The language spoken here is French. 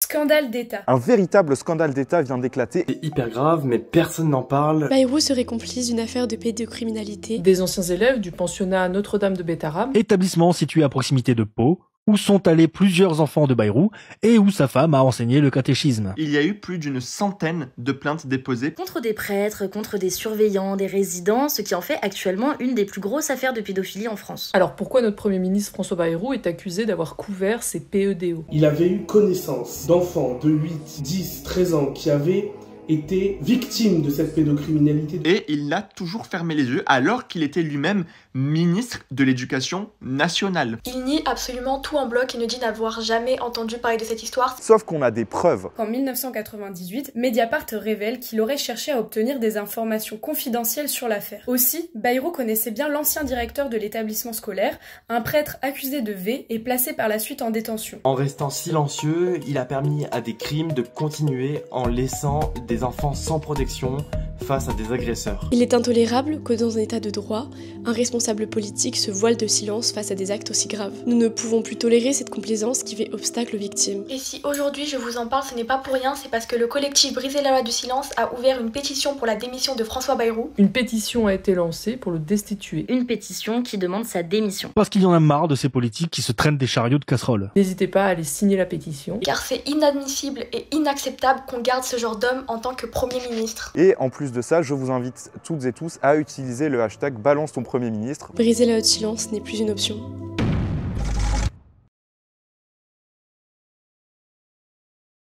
Scandale d'État. Un véritable scandale d'État vient d'éclater. C'est hyper grave, mais personne n'en parle. Bayrou serait complice d'une affaire de pédocriminalité. Des anciens élèves du pensionnat Notre-Dame de Bétarab, établissement situé à proximité de Pau, où sont allés plusieurs enfants de Bayrou et où sa femme a enseigné le catéchisme. Il y a eu plus d'une centaine de plaintes déposées contre des prêtres, contre des surveillants, des résidents, ce qui en fait actuellement une des plus grosses affaires de pédophilie en France. Alors pourquoi notre Premier ministre François Bayrou est accusé d'avoir couvert ces PEDO? Il avait eu connaissance d'enfants de 8, 10, 13 ans qui avaient été victime de cette pédocriminalité. Et il n'a toujours fermé les yeux alors qu'il était lui-même ministre de l'Éducation nationale. Il nie absolument tout en bloc et ne dit n'avoir jamais entendu parler de cette histoire. Sauf qu'on a des preuves. En 1998, Mediapart révèle qu'il aurait cherché à obtenir des informations confidentielles sur l'affaire. Aussi, Bayrou connaissait bien l'ancien directeur de l'établissement scolaire, un prêtre accusé de V et placé par la suite en détention. En restant silencieux, il a permis à des crimes de continuer en laissant des enfants sans protection face à des agresseurs. Il est intolérable que dans un état de droit, un responsable politique se voile de silence face à des actes aussi graves. Nous ne pouvons plus tolérer cette complaisance qui fait obstacle aux victimes. Et si aujourd'hui je vous en parle, ce n'est pas pour rien, c'est parce que le collectif Briser la loi du silence a ouvert une pétition pour la démission de François Bayrou. Une pétition a été lancée pour le destituer. Une pétition qui demande sa démission. Parce qu'il y en a marre de ces politiques qui se traînent des chariots de casserole. N'hésitez pas à aller signer la pétition. Car c'est inadmissible et inacceptable qu'on garde ce genre d'homme en tant que Premier ministre. Et en plus de ça, je vous invite toutes et tous à utiliser le hashtag Balance ton Premier ministre. Briser la loi du silence n'est plus une option.